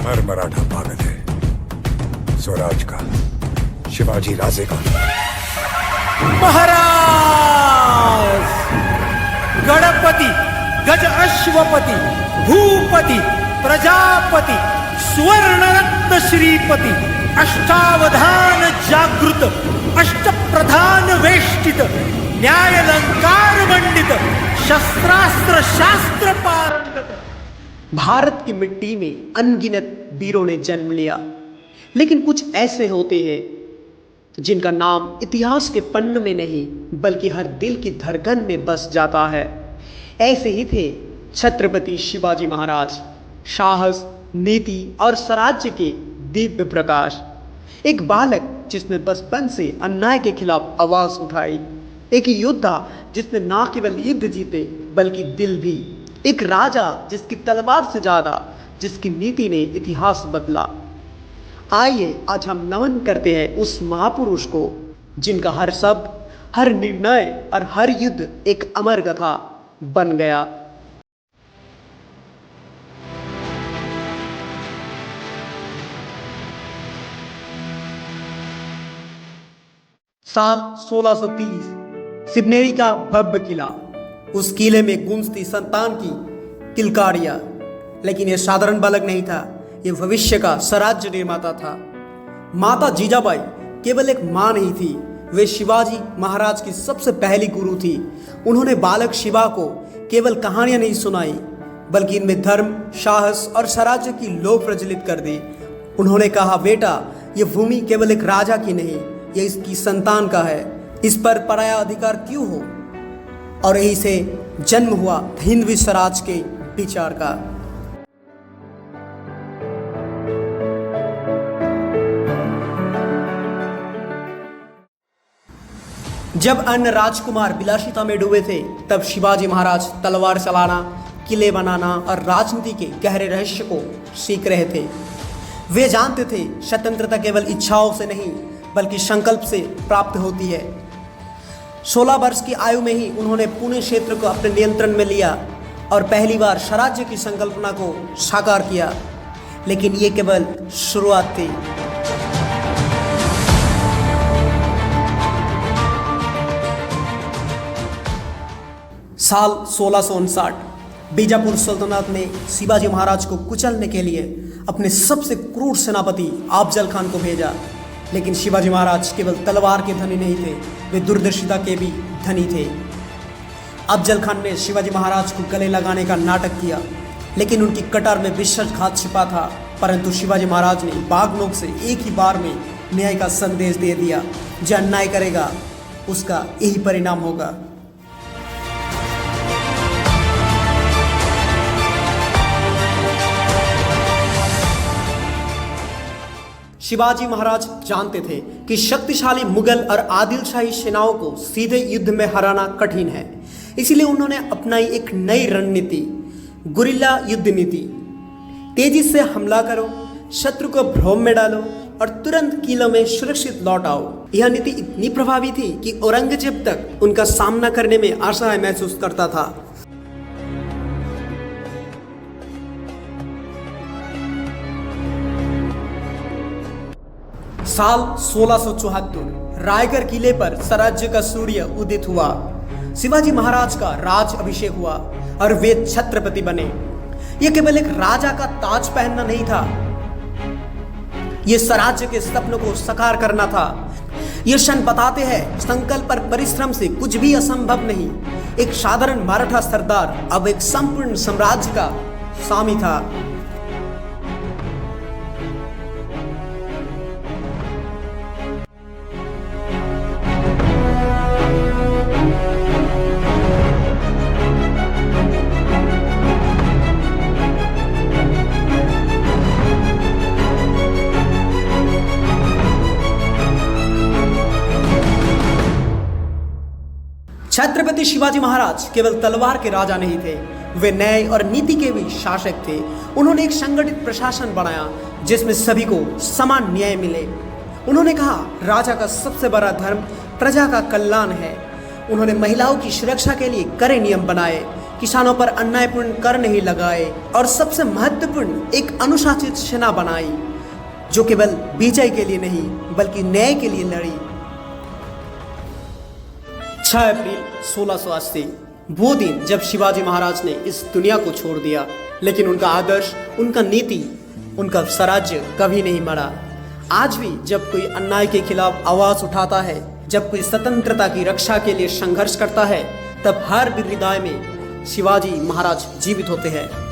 हर मराठा पागल है। स्वराज का, शिवाजी राजे का। महाराज गणपति, गज अश्वपति, भूपति, प्रजापति, स्वर्ण रत्न श्रीपति, अष्टावधान जागृत, अष्ट प्रधान वेष्टित, न्यायालंकार मंडित, शस्त्रास्त्र शास्त्र पारंगत। भारत की मिट्टी में अनगिनत वीरों ने जन्म लिया, लेकिन कुछ ऐसे होते हैं जिनका नाम इतिहास के पन्नों में नहीं बल्कि हर दिल की धड़कन में बस जाता है। ऐसे ही थे छत्रपति शिवाजी महाराज। साहस, नीति और स्वराज्य के दिव्य प्रकाश। एक बालक जिसने बचपन से अन्याय के खिलाफ आवाज उठाई, एक योद्धा जिसने ना केवल युद्ध जीते बल्कि दिल भी, एक राजा जिसकी तलवार से ज्यादा जिसकी नीति ने इतिहास बदला। आइए आज हम नमन करते हैं उस महापुरुष को जिनका हर शब्द, हर निर्णय और हर युद्ध एक अमर कथा बन गया। साल 1630, सिबनेरी का भव्य किला। उस किले में गूंजती संतान की किलकारियां। लेकिन यह साधारण बालक नहीं था, यह भविष्य का स्वराज्य निर्माता था। माता जीजाबाई केवल एक मां नहीं थी, वे शिवाजी महाराज की सबसे पहली गुरु थी। उन्होंने बालक शिवा को केवल कहानियां नहीं सुनाई बल्कि इनमें धर्म, साहस और स्वराज्य की लौ प्रज्वलित कर दी। उन्होंने कहा, बेटा यह भूमि केवल एक राजा की नहीं, यह इसकी संतान का है। इस पर पराया अधिकार क्यों हो? और यही से जन्म हुआ हिंदवी स्वराज के विचार का। जब अन्य राजकुमार विलासिता में डूबे थे, तब शिवाजी महाराज तलवार चलाना, किले बनाना और राजनीति के गहरे रहस्य को सीख रहे थे। वे जानते थे स्वतंत्रता केवल इच्छाओं से नहीं बल्कि संकल्प से प्राप्त होती है। 16 वर्ष की आयु में ही उन्होंने पुणे क्षेत्र को अपने नियंत्रण में लिया और पहली बार स्वराज्य की संकल्पना को साकार किया। लेकिन ये केवल शुरुआत थी। साल 1659, बीजापुर सल्तनत ने शिवाजी महाराज को कुचलने के लिए अपने सबसे क्रूर सेनापति अफजल खान को भेजा। लेकिन शिवाजी महाराज केवल तलवार के धनी नहीं थे, वे दूरदर्शिता के भी धनी थे। अफजल खान ने शिवाजी महाराज को गले लगाने का नाटक किया, लेकिन उनकी कटार में विश्वासघात छिपा था। परंतु शिवाजी महाराज ने बागनोक से एक ही बार में न्याय का संदेश दे दिया, जो अन्याय करेगा उसका यही परिणाम होगा। शिवाजी महाराज जानते थे कि शक्तिशाली मुगल और आदिलशाही सेनाओं को सीधे युद्ध में हराना कठिन है। इसलिए उन्होंने अपनाई एक नई रणनीति, गुरिल्ला युद्ध नीति। तेजी से हमला करो, शत्रु को भ्रम में डालो और तुरंत किलों में सुरक्षित लौट आओ। यह नीति इतनी प्रभावी थी कि औरंगजेब तक उनका सामना करने में असहाय महसूस करता था। साल 1674, रायगढ़ किले पर स्वराज्य का सूर्य उदित हुआ। शिवाजी महाराज का राज अभिषेक हुआ और वे छत्रपति बने। यह केवल एक राजा का ताज पहनना नहीं था, यह स्वराज्य के सपनों को साकार करना था। यह क्षण बताते हैं संकल्प और परिश्रम से कुछ भी असंभव नहीं। एक साधारण मराठा सरदार अब एक संपूर्ण साम्राज्य का स्वामी था। छत्रपति शिवाजी महाराज केवल तलवार के राजा नहीं थे, वे न्याय और नीति के भी शासक थे। उन्होंने एक संगठित प्रशासन बनाया जिसमें सभी को समान न्याय मिले। उन्होंने कहा, राजा का सबसे बड़ा धर्म प्रजा का कल्याण है। उन्होंने महिलाओं की सुरक्षा के लिए कड़े नियम बनाए, किसानों पर अन्यायपूर्ण कर नहीं लगाए और सबसे महत्वपूर्ण एक अनुशासित सेना बनाई जो केवल विजय के लिए नहीं बल्कि न्याय के लिए लड़ी। 6 अप्रैल 1680 वो दिन जब शिवाजी महाराज ने इस दुनिया को छोड़ दिया, लेकिन उनका आदर्श, उनका नीति, उनका स्वराज्य कभी नहीं मरा। आज भी जब कोई अन्याय के खिलाफ आवाज उठाता है, जब कोई स्वतंत्रता की रक्षा के लिए संघर्ष करता है, तब हर हृदय में शिवाजी महाराज जीवित होते हैं।